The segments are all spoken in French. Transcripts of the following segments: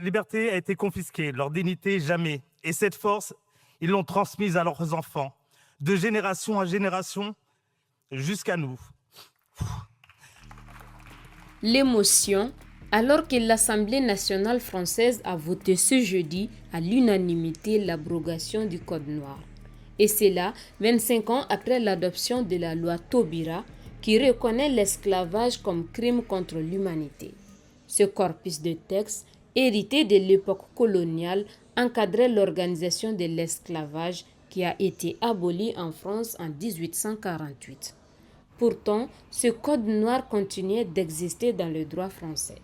liberté a été confisquée, leur dignité jamais. Et cette force, ils l'ont transmise à leurs enfants, de génération en génération, jusqu'à nous. L'émotion, alors que l'Assemblée nationale française a voté ce jeudi à l'unanimité l'abrogation du Code noir. Et c'est là, 25 ans après l'adoption de la loi Taubira, qui reconnaît l'esclavage comme crime contre l'humanité. Ce corpus de textes, hérité de l'époque coloniale, encadrait l'organisation de l'esclavage qui a été aboli en France en 1848. Pourtant, ce code noir continuait d'exister dans le droit français.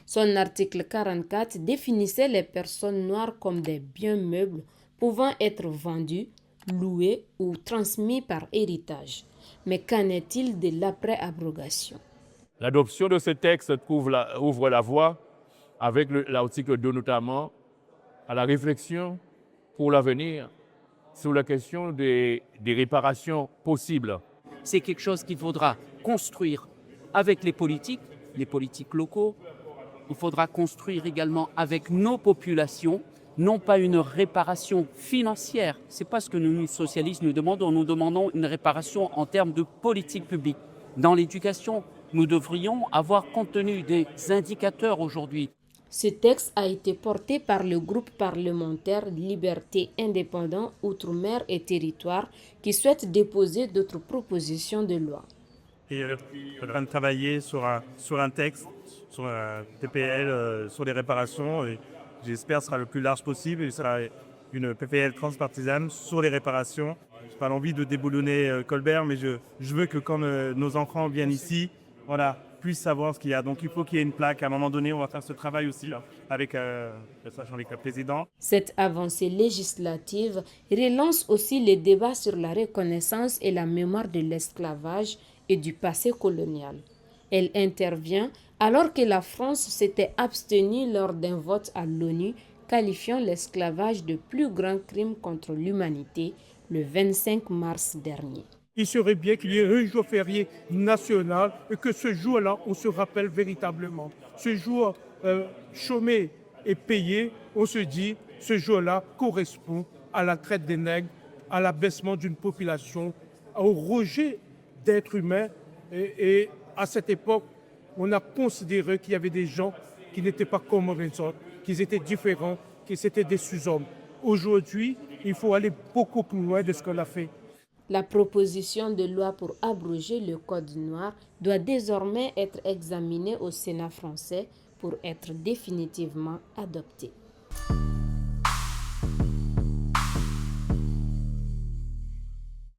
Son article 44 définissait les personnes noires comme des biens meubles pouvant être vendus, loués ou transmis par héritage. Mais qu'en est-il de l'après-abrogation? L'adoption de ce texte ouvre la voie, avec l'article 2 notamment, à la réflexion pour l'avenir sur la question des réparations possibles. C'est quelque chose qu'il faudra construire avec les politiques locaux. Il faudra construire également avec nos populations, non pas une réparation financière. Ce n'est pas ce que nous, socialistes, nous demandons une réparation en termes de politique publique. Dans l'éducation, nous devrions avoir compte tenu des indicateurs aujourd'hui. Ce texte a été porté par le groupe parlementaire Liberté indépendant Outre-mer et Territoire qui souhaite déposer d'autres propositions de loi. Et en train de travailler sur un texte, sur un PPL, sur les réparations. Et j'espère que ce sera le plus large possible et ce sera une PPL transpartisane sur les réparations. Je n'ai pas envie de déboulonner Colbert, mais je veux que quand nos enfants viennent ici, voilà, puissent savoir ce qu'il y a. Donc il faut qu'il y ait une plaque. À un moment donné, on va faire ce travail aussi là, avec le président. Cette avancée législative relance aussi les débats sur la reconnaissance et la mémoire de l'esclavage et du passé colonial. Elle intervient alors que la France s'était abstenue lors d'un vote à l'ONU qualifiant l'esclavage de plus grand crime contre l'humanité le 25 mars dernier. Il serait bien qu'il y ait un jour férié national et que ce jour-là, on se rappelle véritablement. Ce jour chômé et payé, on se dit, ce jour-là correspond à la traite des nègres, à l'abaissement d'une population, au rejet d'êtres humains. Et à cette époque, on a considéré qu'il y avait des gens qui n'étaient pas comme les autres, qu'ils étaient différents, qu'ils étaient des sous-hommes. Aujourd'hui, il faut aller beaucoup plus loin de ce qu'on a fait. La proposition de loi pour abroger le Code noir doit désormais être examinée au Sénat français pour être définitivement adoptée.